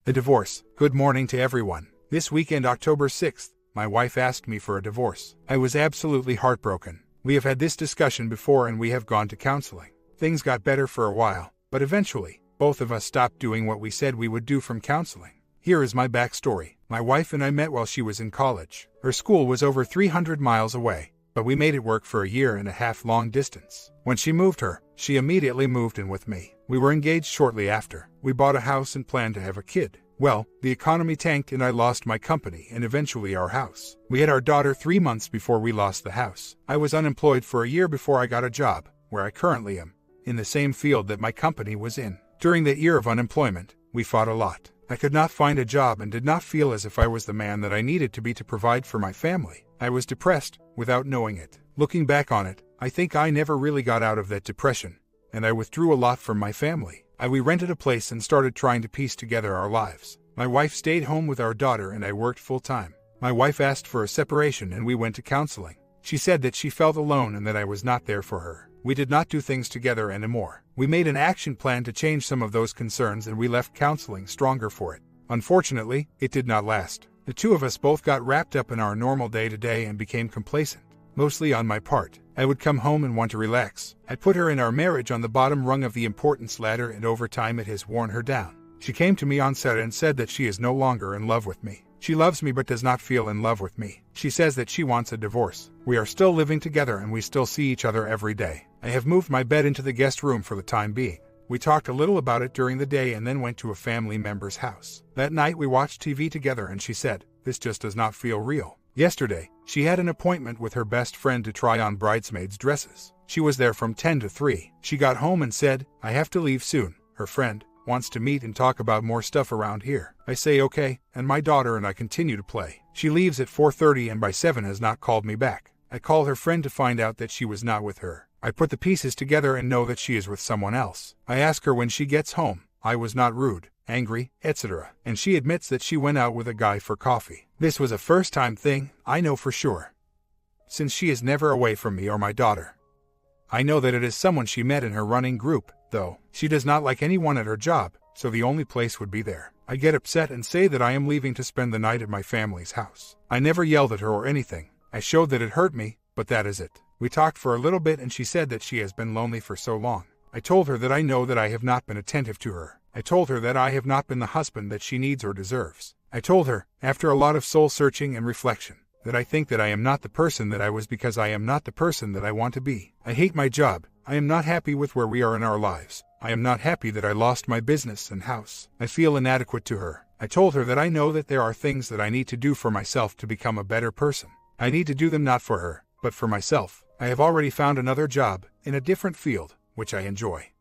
A divorce. Good morning to everyone. This weekend, October 6th, my wife asked me for a divorce. I was absolutely heartbroken. We have had this discussion before and we have gone to counseling. Things got better for a while, but eventually, both of us stopped doing what we said we would do from counseling. Here is my backstory. My wife and I met while she was in college. Her school was over 300 miles away, but we made it work for a year and a half long distance. When she moved her, she immediately moved in with me. We were engaged shortly after. We bought a house and planned to have a kid. Well, the economy tanked and I lost my company and eventually our house. We had our daughter 3 months before we lost the house. I was unemployed for a year before I got a job, where I currently am, in the same field that my company was in. During that year of unemployment, we fought a lot. I could not find a job and did not feel as if I was the man that I needed to be to provide for my family. I was depressed, without knowing it. Looking back on it, I think I never really got out of that depression, and I withdrew a lot from my family. We rented a place and started trying to piece together our lives. My wife stayed home with our daughter and I worked full-time. My wife asked for a separation and we went to counseling. She said that she felt alone and that I was not there for her. We did not do things together anymore. We made an action plan to change some of those concerns and we left counseling stronger for it. Unfortunately, it did not last. The two of us both got wrapped up in our normal day-to-day and became complacent. Mostly on my part. I would come home and want to relax. I put her in our marriage on the bottom rung of the importance ladder and over time it has worn her down. She came to me on set and said that she is no longer in love with me. She loves me but does not feel in love with me. She says that she wants a divorce. We are still living together and we still see each other every day. I have moved my bed into the guest room for the time being. We talked a little about it during the day and then went to a family member's house. That night we watched TV together and she said, "This just does not feel real." Yesterday, she had an appointment with her best friend to try on bridesmaids' dresses. She was there from 10 to 3. She got home and said, "I have to leave soon. Her friend wants to meet and talk about more stuff around here." I say okay, and my daughter and I continue to play. She leaves at 4:30 and by 7 has not called me back. I call her friend to find out that she was not with her. I put the pieces together and know that she is with someone else. I ask her when she gets home. I was not rude, angry, etc. And she admits that she went out with a guy for coffee. This was a first-time thing, I know for sure. Since she is never away from me or my daughter. I know that it is someone she met in her running group, though. She does not like anyone at her job, so the only place would be there. I get upset and say that I am leaving to spend the night at my family's house. I never yelled at her or anything. I showed that it hurt me, but that is it. We talked for a little bit and she said that she has been lonely for so long. I told her that I know that I have not been attentive to her. I told her that I have not been the husband that she needs or deserves. I told her, after a lot of soul-searching and reflection, that I think that I am not the person that I was because I am not the person that I want to be. I hate my job. I am not happy with where we are in our lives. I am not happy that I lost my business and house. I feel inadequate to her. I told her that I know that there are things that I need to do for myself to become a better person. I need to do them not for her, but for myself. I have already found another job, in a different field, which I enjoy.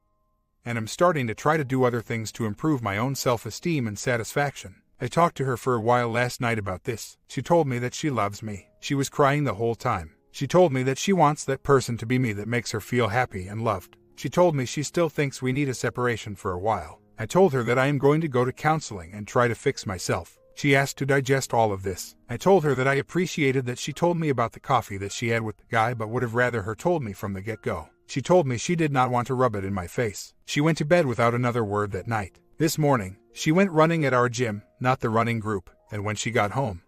And I'm starting to try to do other things to improve my own self-esteem and satisfaction. I talked to her for a while last night about this. She told me that she loves me. She was crying the whole time. She told me that she wants that person to be me that makes her feel happy and loved. She told me she still thinks we need a separation for a while. I told her that I am going to go to counseling and try to fix myself. She asked to digest all of this. I told her that I appreciated that she told me about the coffee that she had with the guy but would have rather her told me from the get-go. She told me she did not want to rub it in my face. She went to bed without another word that night. This morning, she went running at our gym, not the running group, and when she got home,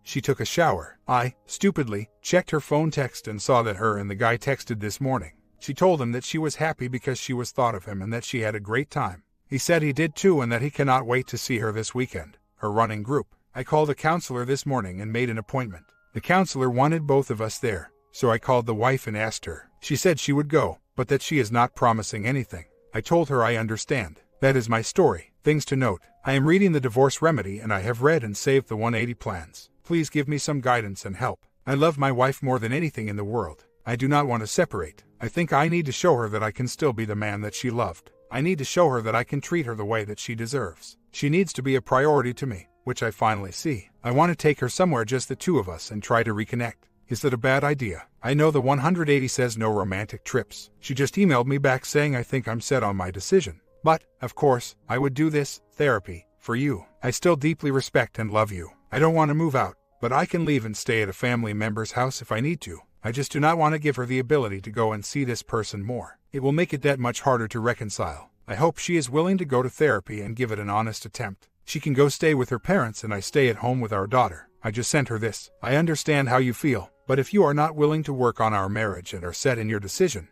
she took a shower. I, stupidly, checked her phone text and saw that her and the guy texted this morning. She told him that she was happy because she was thought of him and that she had a great time. He said he did too and that he cannot wait to see her this weekend. Her running group. I called a counselor this morning and made an appointment. The counselor wanted both of us there, so I called the wife and asked her. She said she would go, but that she is not promising anything. I told her I understand. That is my story. Things to note. I am reading the divorce remedy and I have read and saved the 180 plans. Please give me some guidance and help. I love my wife more than anything in the world. I do not want to separate. I think I need to show her that I can still be the man that she loved. I need to show her that I can treat her the way that she deserves. She needs to be a priority to me, which I finally see. I want to take her somewhere just the two of us and try to reconnect. Is that a bad idea? I know the 180 says no romantic trips. She just emailed me back saying I think I'm set on my decision. But, of course, I would do this, therapy, for you. I still deeply respect and love you. I don't want to move out, but I can leave and stay at a family member's house if I need to. I just do not want to give her the ability to go and see this person more. It will make it that much harder to reconcile. I hope she is willing to go to therapy and give it an honest attempt. She can go stay with her parents and I stay at home with our daughter. I just sent her this. I understand how you feel, but if you are not willing to work on our marriage and are set in your decision,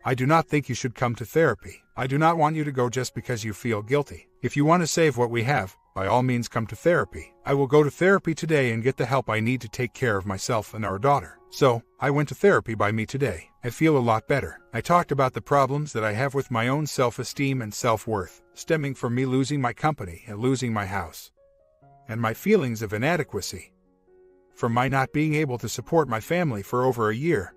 I do not think you should come to therapy. I do not want you to go just because you feel guilty. If you want to save what we have, by all means come to therapy. I will go to therapy today and get the help I need to take care of myself and our daughter. So, I went to therapy by me today. I feel a lot better. I talked about the problems that I have with my own self-esteem and self-worth, stemming from me losing my company and losing my house, and my feelings of inadequacy from my not being able to support my family for over a year.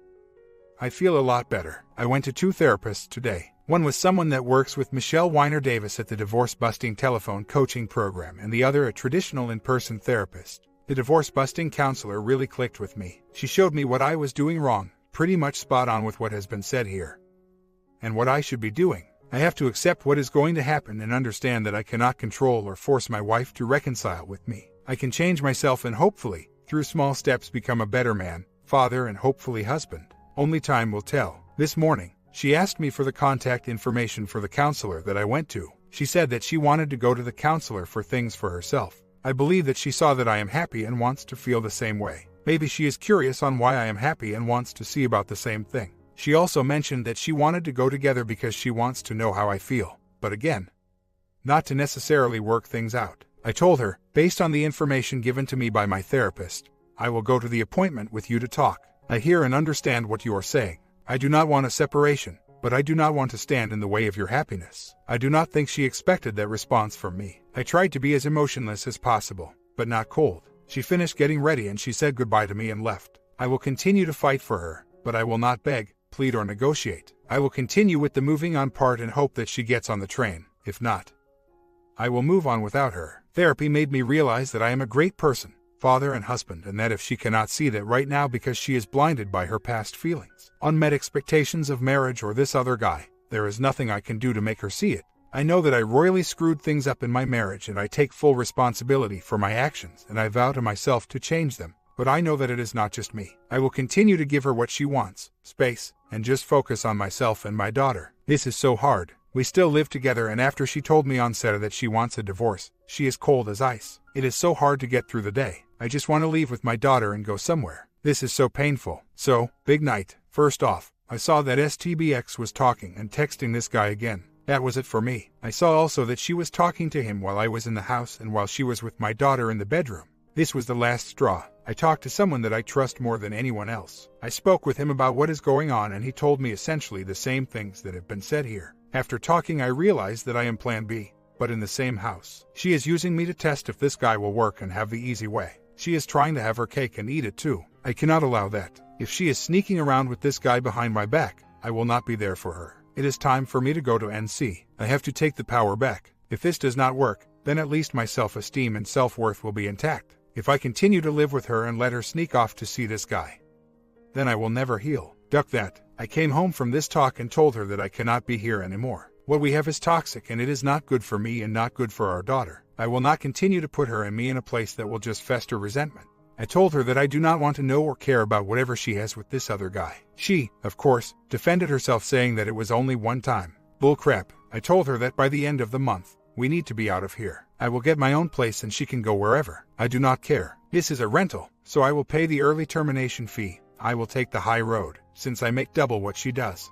I feel a lot better. I went to 2 therapists today. One was someone that works with Michelle Weiner Davis at the Divorce Busting Telephone Coaching Program, and the other a traditional in-person therapist. The divorce busting counselor really clicked with me. She showed me what I was doing wrong, pretty much spot on with what has been said here, and what I should be doing. I have to accept what is going to happen and understand that I cannot control or force my wife to reconcile with me. I can change myself and hopefully, through small steps, become a better man, father, and hopefully husband. Only time will tell. This morning, she asked me for the contact information for the counselor that I went to. She said that she wanted to go to the counselor for things for herself. I believe that she saw that I am happy and wants to feel the same way. Maybe she is curious on why I am happy and wants to see about the same thing. She also mentioned that she wanted to go together because she wants to know how I feel. But again, not to necessarily work things out. I told her, based on the information given to me by my therapist, I will go to the appointment with you to talk. I hear and understand what you are saying. I do not want a separation, but I do not want to stand in the way of your happiness. I do not think she expected that response from me. I tried to be as emotionless as possible, but not cold. She finished getting ready and she said goodbye to me and left. I will continue to fight for her, but I will not beg, plead, or negotiate. I will continue with the moving on part and hope that she gets on the train. If not, I will move on without her. Therapy made me realize that I am a great person, father and husband, and that if she cannot see that right now because she is blinded by her past feelings, unmet expectations of marriage or this other guy, there is nothing I can do to make her see it. I know that I royally screwed things up in my marriage and I take full responsibility for my actions and I vow to myself to change them, but I know that it is not just me. I will continue to give her what she wants, space, and just focus on myself and my daughter. This is so hard. We still live together, and after she told me on Saturday that she wants a divorce, she is cold as ice. It is so hard to get through the day. I just want to leave with my daughter and go somewhere. This is so painful. So, big night. First off, I saw that STBX was talking and texting this guy again. That was it for me. I saw also that she was talking to him while I was in the house and while she was with my daughter in the bedroom. This was the last straw. I talked to someone that I trust more than anyone else. I spoke with him about what is going on and he told me essentially the same things that have been said here. After talking, I realized that I am plan B, but in the same house. She is using me to test if this guy will work and have the easy way. She is trying to have her cake and eat it too. I cannot allow that. If she is sneaking around with this guy behind my back, I will not be there for her. It is time for me to go to NC. I have to take the power back. If this does not work, then at least my self-esteem and self-worth will be intact. If I continue to live with her and let her sneak off to see this guy, then I will never heal. Duck that. I came home from this talk and told her that I cannot be here anymore. What we have is toxic and it is not good for me and not good for our daughter. I will not continue to put her and me in a place that will just fester resentment. I told her that I do not want to know or care about whatever she has with this other guy. She, of course, defended herself saying that it was only one time. Bull crap. I told her that by the end of the month, we need to be out of here. I will get my own place and she can go wherever. I do not care. This is a rental, so I will pay the early termination fee. I will take the high road, since I make double what she does.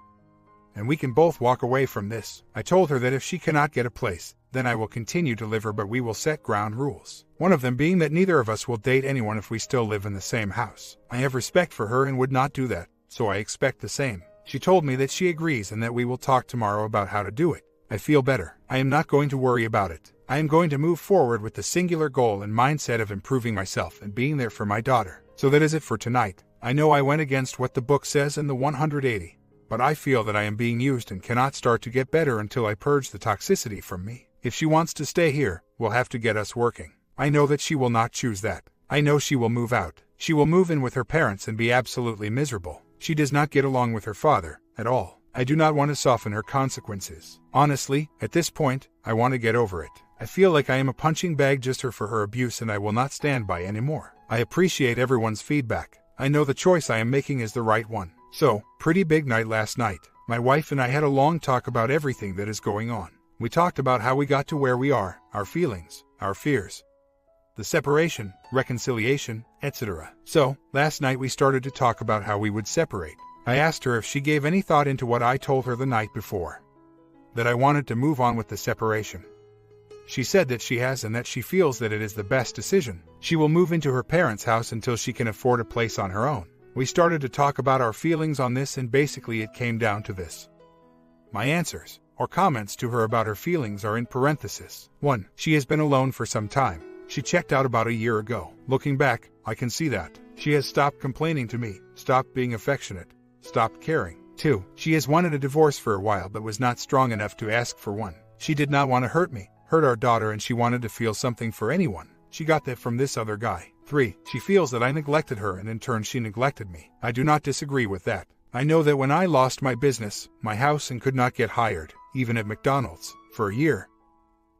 And we can both walk away from this. I told her that if she cannot get a place, then I will continue to live her, but we will set ground rules. One of them being that neither of us will date anyone if we still live in the same house. I have respect for her and would not do that, so I expect the same. She told me that she agrees and that we will talk tomorrow about how to do it. I feel better. I am not going to worry about it. I am going to move forward with the singular goal and mindset of improving myself and being there for my daughter. So that is it for tonight. I know I went against what the book says in the 180, but I feel that I am being used and cannot start to get better until I purge the toxicity from me. If she wants to stay here, we'll have to get us working. I know that she will not choose that. I know she will move out. She will move in with her parents and be absolutely miserable. She does not get along with her father at all. I do not want to soften her consequences. Honestly, at this point, I want to get over it. I feel like I am a punching bag just for her abuse and I will not stand by anymore. I appreciate everyone's feedback. I know the choice I am making is the right one. So, pretty big night last night. My wife and I had a long talk about everything that is going on. We talked about how we got to where we are, our feelings, our fears, the separation, reconciliation, etc. So, last night we started to talk about how we would separate. I asked her if she gave any thought into what I told her the night before, that I wanted to move on with the separation. She said that she has and that she feels that it is the best decision. She will move into her parents' house until she can afford a place on her own. We started to talk about our feelings on this, and basically it came down to this. My answers, or comments to her about her feelings, are in parenthesis. 1. She has been alone for some time. She checked out about a year ago. Looking back, I can see that. She has stopped complaining to me, stopped being affectionate, stopped caring. 2. She has wanted a divorce for a while but was not strong enough to ask for one. She did not want to hurt me, hurt our daughter, and she wanted to feel something for anyone. She got that from this other guy. 3. She feels that I neglected her and in turn she neglected me. I do not disagree with that. I know that when I lost my business, my house, and could not get hired, even at McDonald's, for a year,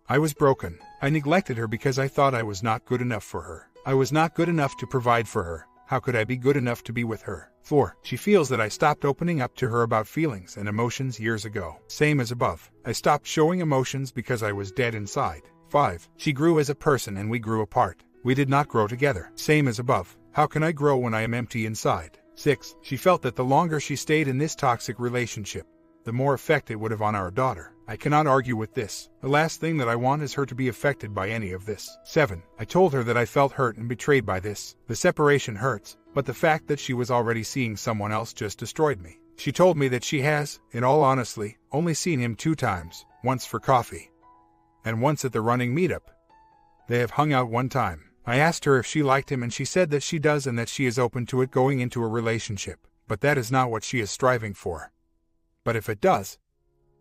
I was broken. I neglected her because I thought I was not good enough for her. I was not good enough to provide for her. How could I be good enough to be with her? 4. She feels that I stopped opening up to her about feelings and emotions years ago. Same as above. I stopped showing emotions because I was dead inside. 5. She grew as a person and we grew apart. We did not grow together. Same as above. How can I grow when I am empty inside? 6. She felt that the longer she stayed in this toxic relationship, the more effect it would have on our daughter. I cannot argue with this. The last thing that I want is her to be affected by any of this. 7. I told her that I felt hurt and betrayed by this. The separation hurts, but the fact that she was already seeing someone else just destroyed me. She told me that she has, in all honesty, only seen him 2 times, once for coffee, and once at the running meetup. They have hung out 1 time. I asked her if she liked him and she said that she does and that she is open to it going into a relationship, but that is not what she is striving for. But if it does,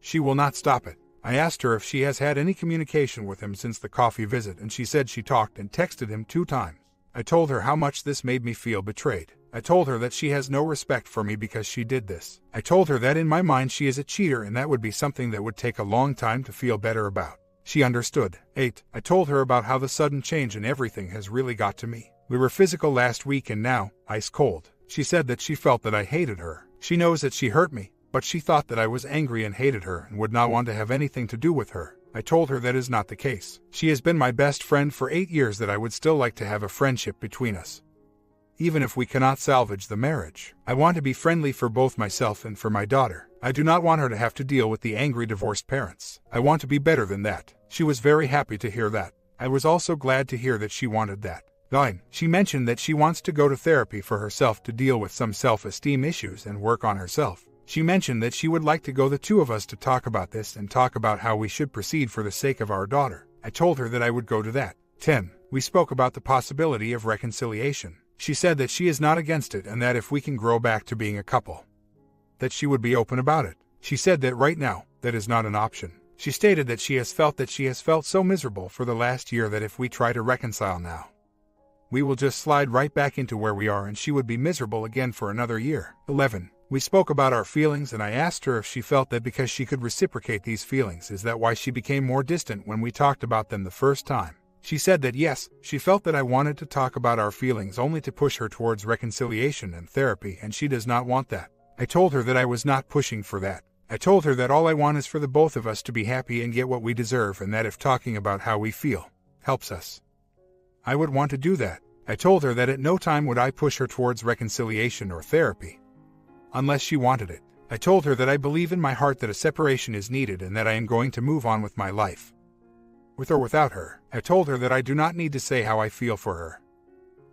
she will not stop it. I asked her if she has had any communication with him since the coffee visit, and she said she talked and texted him 2 times. I told her how much this made me feel betrayed. I told her that she has no respect for me because she did this. I told her that in my mind she is a cheater and that would be something that would take a long time to feel better about. She understood. 8. I told her about how the sudden change in everything has really got to me. We were physical last week and now, ice cold. She said that she felt that I hated her. She knows that she hurt me, but she thought that I was angry and hated her and would not want to have anything to do with her. I told her that is not the case. She has been my best friend for 8 years, that I would still like to have a friendship between us, even if we cannot salvage the marriage. I want to be friendly for both myself and for my daughter. I do not want her to have to deal with the angry divorced parents. I want to be better than that. She was very happy to hear that. I was also glad to hear that she wanted that. 9. She mentioned that she wants to go to therapy for herself to deal with some self-esteem issues and work on herself. She mentioned that she would like to go, the 2 of us, to talk about this and talk about how we should proceed for the sake of our daughter. I told her that I would go to that. 10. We spoke about the possibility of reconciliation. She said that she is not against it and that if we can grow back to being a couple, that she would be open about it. She said that right now, that is not an option. She stated that she has felt so miserable for the last year that if we try to reconcile now, we will just slide right back into where we are and she would be miserable again for another year. 11. We spoke about our feelings and I asked her if she felt that because she could reciprocate these feelings, is that why she became more distant when we talked about them the first time? She said that yes, she felt that I wanted to talk about our feelings only to push her towards reconciliation and therapy, and she does not want that. I told her that I was not pushing for that. I told her that all I want is for the both of us to be happy and get what we deserve, and that if talking about how we feel helps us, I would want to do that. I told her that at no time would I push her towards reconciliation or therapy unless she wanted it. I told her that I believe in my heart that a separation is needed and that I am going to move on with my life, with or without her. I told her that I do not need to say how I feel for her,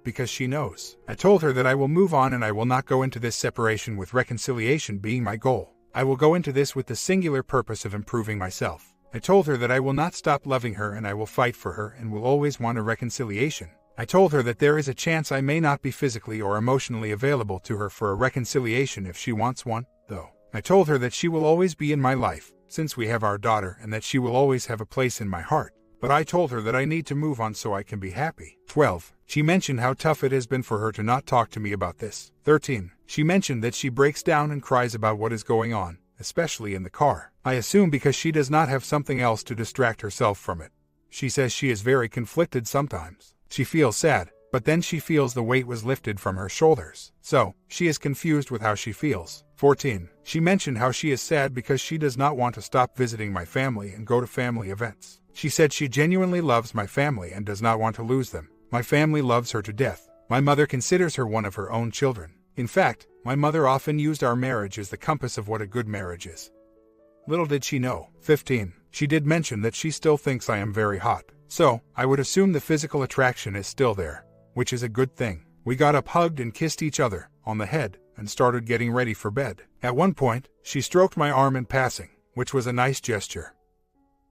because she knows. I told her that I will move on and I will not go into this separation with reconciliation being my goal. I will go into this with the singular purpose of improving myself. I told her that I will not stop loving her and I will fight for her and will always want a reconciliation. I told her that there is a chance I may not be physically or emotionally available to her for a reconciliation if she wants one, though. I told her that she will always be in my life, since we have our daughter, and that she will always have a place in my heart. But I told her that I need to move on so I can be happy. 12. She mentioned how tough it has been for her to not talk to me about this. 13. She mentioned that she breaks down and cries about what is going on, especially in the car. I assume because she does not have something else to distract herself from it. She says she is very conflicted sometimes. She feels sad, but then she feels the weight was lifted from her shoulders. So, she is confused with how she feels. 14. She mentioned how she is sad because she does not want to stop visiting my family and go to family events. She said she genuinely loves my family and does not want to lose them. My family loves her to death. My mother considers her one of her own children. In fact, my mother often used our marriage as the compass of what a good marriage is. Little did she know. 15. She did mention that she still thinks I am very hot. So, I would assume the physical attraction is still there, which is a good thing. We got up, hugged and kissed each other on the head and started getting ready for bed. At one point, she stroked my arm in passing, which was a nice gesture.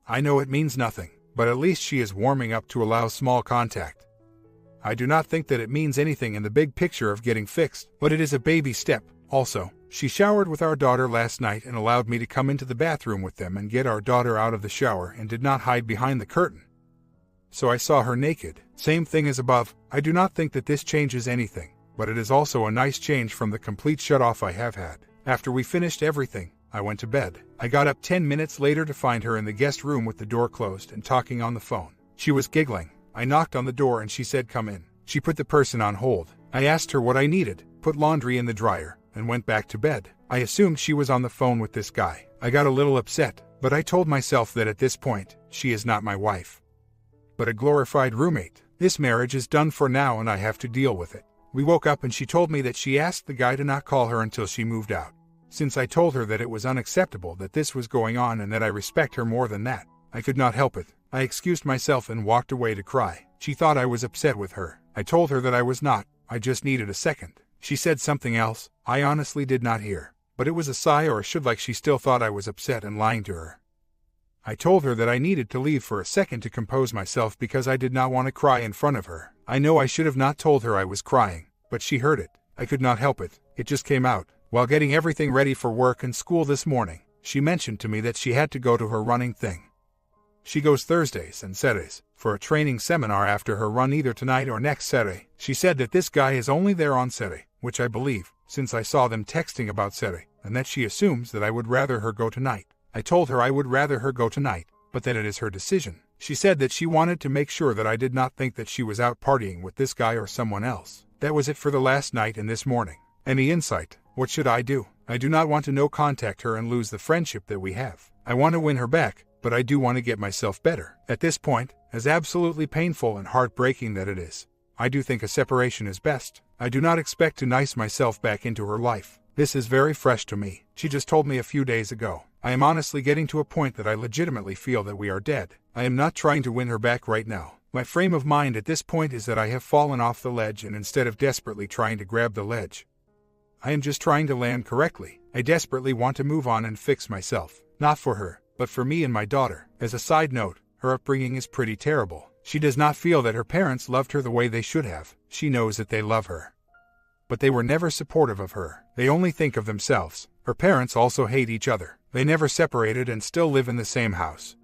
I know it means nothing, but at least she is warming up to allow small contact. I do not think that it means anything in the big picture of getting fixed, but it is a baby step. Also, she showered with our daughter last night and allowed me to come into the bathroom with them and get our daughter out of the shower and did not hide behind the curtain. So I saw her naked. Same thing as above. I do not think that this changes anything, but it is also a nice change from the complete shut-off I have had. After we finished everything, I went to bed. I got up 10 minutes later to find her in the guest room with the door closed and talking on the phone. She was giggling. I knocked on the door and she said, "Come in." She put the person on hold. I asked her what I needed, put laundry in the dryer, and went back to bed. I assumed she was on the phone with this guy. I got a little upset, but I told myself that at this point, she is not my wife, but a glorified roommate. This marriage is done for now and I have to deal with it. We woke up and she told me that she asked the guy to not call her until she moved out. Since I told her that it was unacceptable that this was going on and that I respect her more than that, I could not help it. I excused myself and walked away to cry. She thought I was upset with her. I told her that I was not. I just needed a second. She said something else. I honestly did not hear, but it was a sigh or a should, like she still thought I was upset and lying to her. I told her that I needed to leave for a second to compose myself because I did not want to cry in front of her. I know I should have not told her I was crying, but she heard it. I could not help it. It just came out. While getting everything ready for work and school this morning, she mentioned to me that she had to go to her running thing. She goes Thursdays and Saturdays for a training seminar after her run either tonight or next Saturday. She said that this guy is only there on Saturday, which I believe, since I saw them texting about Saturday, and that she assumes that I would rather her go tonight. I told her I would rather her go tonight, but that it is her decision. She said that she wanted to make sure that I did not think that she was out partying with this guy or someone else. That was it for the last night and this morning. Any insight? What should I do? I do not want to no contact her and lose the friendship that we have. I want to win her back, but I do want to get myself better. At this point, as absolutely painful and heartbreaking that it is, I do think a separation is best. I do not expect to nice myself back into her life. This is very fresh to me. She just told me a few days ago. I am honestly getting to a point that I legitimately feel that we are dead. I am not trying to win her back right now. My frame of mind at this point is that I have fallen off the ledge, and instead of desperately trying to grab the ledge, I am just trying to land correctly. I desperately want to move on and fix myself. Not for her, but for me and my daughter. As a side note, her upbringing is pretty terrible. She does not feel that her parents loved her the way they should have. She knows that they love her, but they were never supportive of her. They only think of themselves. Her parents also hate each other. They never separated and still live in the same house,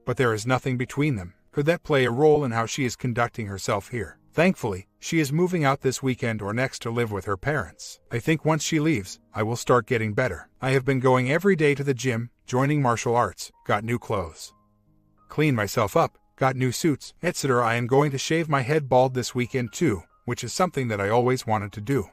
but there is nothing between them. Could that play a role in how she is conducting herself here? Thankfully, she is moving out this weekend or next to live with her parents. I think once she leaves, I will start getting better. I have been going every day to the gym, joining martial arts, got new clothes, cleaned myself up, got new suits, etc. I am going to shave my head bald this weekend too, which is something that I always wanted to do.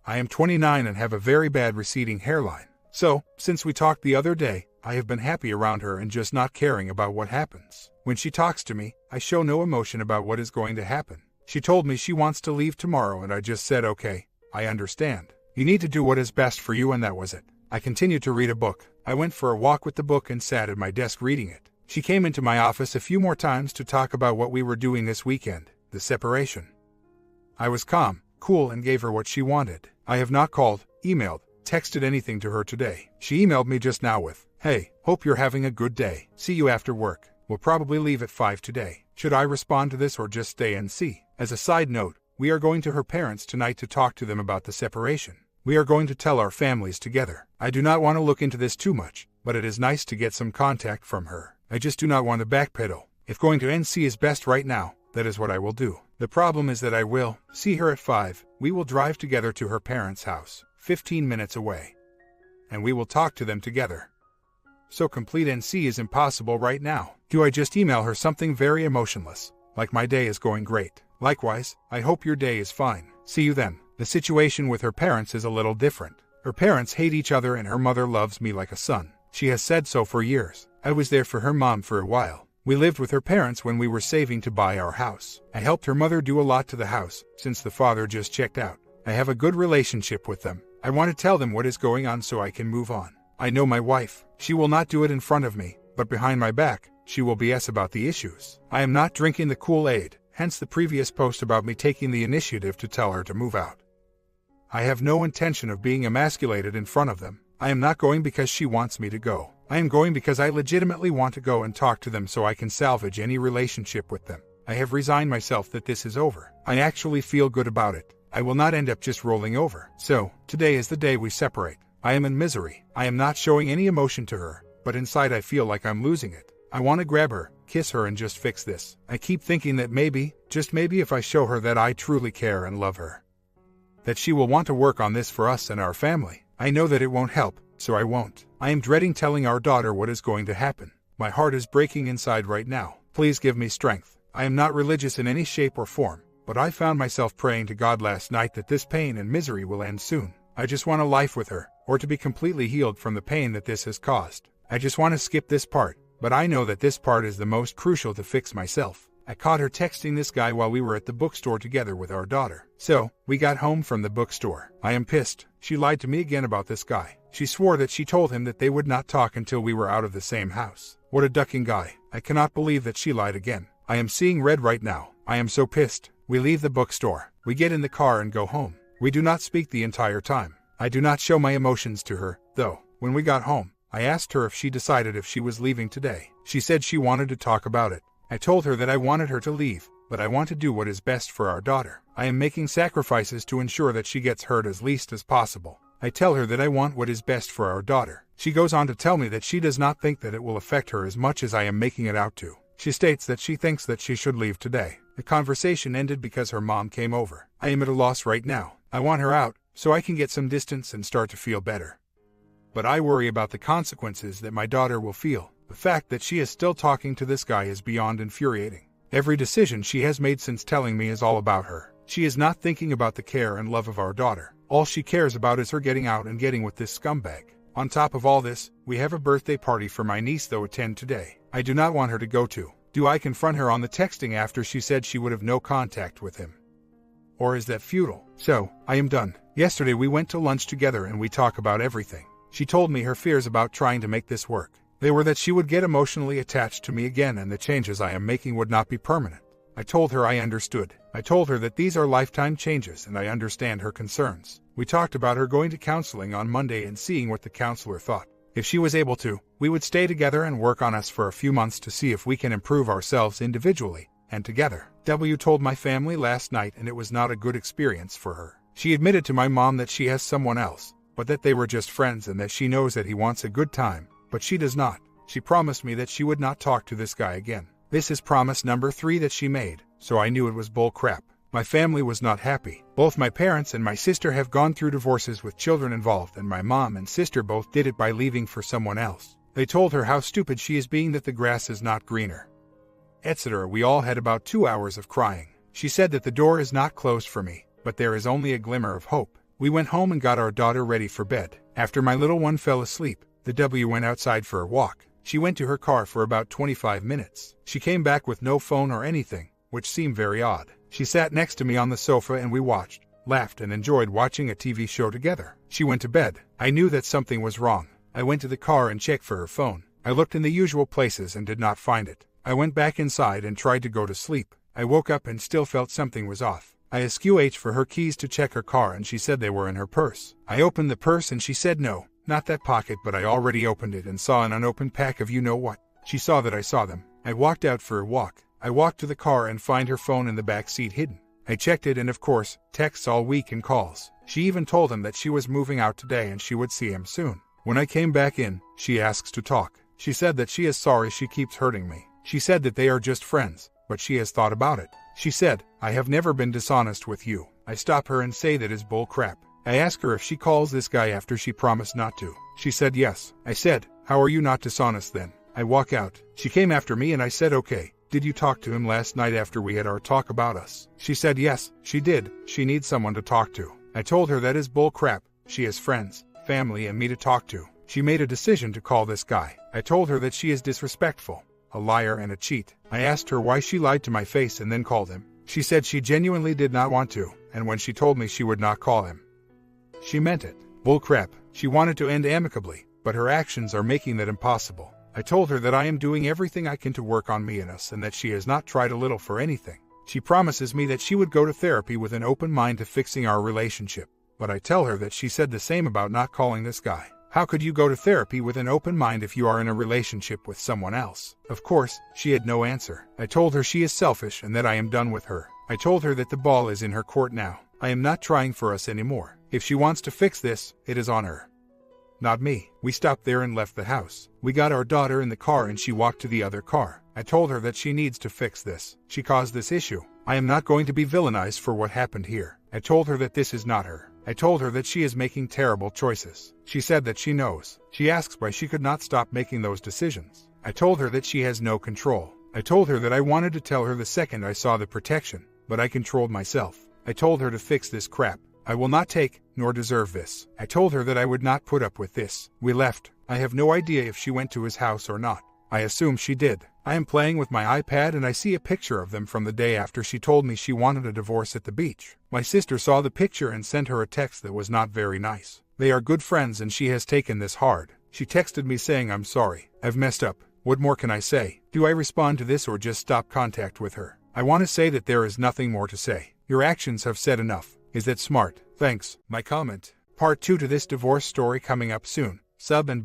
I am 29 and have a very bad receding hairline. So, since we talked the other day, I have been happy around her and just not caring about what happens. When she talks to me, I show no emotion about what is going to happen. She told me she wants to leave tomorrow and I just said okay, I understand. You need to do what is best for you, and that was it. I continued to read a book. I went for a walk with the book and sat at my desk reading it. She came into my office a few more times to talk about what we were doing this weekend, the separation. I was calm, cool, and gave her what she wanted. I have not called, emailed, texted anything to her today. She emailed me just now with, "Hey, hope you're having a good day. See you after work. We'll probably leave at 5 today." Should I respond to this or just stay and see? As a side note, we are going to her parents tonight to talk to them about the separation. We are going to tell our families together. I do not want to look into this too much, but it is nice to get some contact from her. I just do not want to backpedal. If going to NC is best right now, that is what I will do. The problem is that I will see her at 5. We will drive together to her parents' house, 15 minutes away, and we will talk to them together. So complete NC is impossible right now. Do I just email her something very emotionless, like my day is going great? Likewise, I hope your day is fine. See you then. The situation with her parents is a little different. Her parents hate each other and her mother loves me like a son. She has said so for years. I was there for her mom for a while. We lived with her parents when we were saving to buy our house. I helped her mother do a lot to the house, since the father just checked out. I have a good relationship with them. I want to tell them what is going on so I can move on. I know my wife. She will not do it in front of me, but behind my back, she will BS about the issues. I am not drinking the Kool-Aid, hence the previous post about me taking the initiative to tell her to move out. I have no intention of being emasculated in front of them. I am not going because she wants me to go. I am going because I legitimately want to go and talk to them so I can salvage any relationship with them. I have resigned myself that this is over. I actually feel good about it. I will not end up just rolling over. So, today is the day we separate. I am in misery. I am not showing any emotion to her, but inside I feel like I'm losing it. I want to grab her, kiss her and just fix this. I keep thinking that maybe, just maybe if I show her that I truly care and love her, that she will want to work on this for us and our family. I know that it won't help, so I won't. I am dreading telling our daughter what is going to happen. My heart is breaking inside right now. Please give me strength. I am not religious in any shape or form, but I found myself praying to God last night that this pain and misery will end soon. I just want a life with her, or to be completely healed from the pain that this has caused. I just want to skip this part, but I know that this part is the most crucial to fix myself. I caught her texting this guy while we were at the bookstore together with our daughter. So, we got home from the bookstore. I am pissed. She lied to me again about this guy. She swore that she told him that they would not talk until we were out of the same house. What a ducking guy. I cannot believe that she lied again. I am seeing red right now. I am so pissed. We leave the bookstore. We get in the car and go home. We do not speak the entire time. I do not show my emotions to her, though. When we got home, I asked her if she decided if she was leaving today. She said she wanted to talk about it. I told her that I wanted her to leave, but I want to do what is best for our daughter. I am making sacrifices to ensure that she gets hurt as least as possible. I tell her that I want what is best for our daughter. She goes on to tell me that she does not think that it will affect her as much as I am making it out to. She states that she thinks that she should leave today. The conversation ended because her mom came over. I am at a loss right now. I want her out, so I can get some distance and start to feel better. But I worry about the consequences that my daughter will feel. The fact that she is still talking to this guy is beyond infuriating. Every decision she has made since telling me is all about her. She is not thinking about the care and love of our daughter. All she cares about is her getting out and getting with this scumbag. On top of all this, we have a birthday party for my niece to attend today. I do not want her to go to. Do I confront her on the texting after she said she would have no contact with him? Or is that futile? So, I am done. Yesterday we went to lunch together and we talk about everything. She told me her fears about trying to make this work. They were that she would get emotionally attached to me again and the changes I am making would not be permanent. I told her I understood. I told her that these are lifetime changes and I understand her concerns. We talked about her going to counseling on Monday and seeing what the counselor thought. If she was able to, we would stay together and work on us for a few months to see if we can improve ourselves individually and together. W told my family last night and it was not a good experience for her. She admitted to my mom that she has someone else, but that they were just friends and that she knows that he wants a good time, but she does not. She promised me that she would not talk to this guy again. This is promise number 3 that she made, so I knew it was bull crap. My family was not happy. Both my parents and my sister have gone through divorces with children involved, and my mom and sister both did it by leaving for someone else. They told her how stupid she is being, that the grass is not greener, etc. We all had about 2 hours of crying. She said that the door is not closed for me, but there is only a glimmer of hope. We went home and got our daughter ready for bed. After my little one fell asleep, the W went outside for a walk. She went to her car for about 25 minutes. She came back with no phone or anything, which seemed very odd. She sat next to me on the sofa and we watched, laughed and enjoyed watching a TV show together. She went to bed. I knew that something was wrong. I went to the car and checked for her phone. I looked in the usual places and did not find it. I went back inside and tried to go to sleep. I woke up and still felt something was off. I asked QH for her keys to check her car and she said they were in her purse. I opened the purse and she said no, not that pocket, but I already opened it and saw an unopened pack of you know what. She saw that I saw them. I walked out for a walk. I walked to the car and find her phone in the back seat hidden. I checked it and of course, texts all week and calls. She even told him that she was moving out today and she would see him soon. When I came back in, she asks to talk. She said that she is sorry she keeps hurting me. She said that they are just friends, but she has thought about it. She said, I have never been dishonest with you. I stop her and say that is bull crap. I ask her if she calls this guy after she promised not to. She said yes. I said, how are you not dishonest then? I walk out. She came after me and I said okay. Did you talk to him last night after we had our talk about us? She said yes, she did. She needs someone to talk to. I told her that is bull crap. She has friends, family and me to talk to. She made a decision to call this guy. I told her that she is disrespectful. a liar and a cheat. I asked her why she lied to my face and then called him. She said she genuinely did not want to, and when she told me she would not call him, she meant it. Bullcrap. She wanted to end amicably, but her actions are making that impossible. I told her that I am doing everything I can to work on me and us and that she has not tried a little for anything. She promises me that she would go to therapy with an open mind to fixing our relationship, but I tell her that she said the same about not calling this guy. How could you go to therapy with an open mind if you are in a relationship with someone else? Of course, she had no answer. I told her she is selfish and that I am done with her. I told her that the ball is in her court now. I am not trying for us anymore. If she wants to fix this, it is on her, not me. We stopped there and left the house. We got our daughter in the car and she walked to the other car. I told her that she needs to fix this. She caused this issue. I am not going to be villainized for what happened here. I told her that this is not her. I told her that she is making terrible choices. She said that she knows. She asks why she could not stop making those decisions. I told her that she has no control. I told her that I wanted to tell her the second I saw the protection, but I controlled myself. I told her to fix this crap. I will not take, nor deserve this. I told her that I would not put up with this. We left. I have no idea if she went to his house or not. I assume she did. I am playing with my iPad and I see a picture of them from the day after she told me she wanted a divorce at the beach. My sister saw the picture and sent her a text that was not very nice. They are good friends and she has taken this hard. She texted me saying, "I'm sorry. I've messed up. What more can I say? Do I respond to this or just stop contact with her?" I want to say that there is nothing more to say. Your actions have said enough. Is that smart? Thanks. My comment. Part 2 to this divorce story coming up soon. Sub and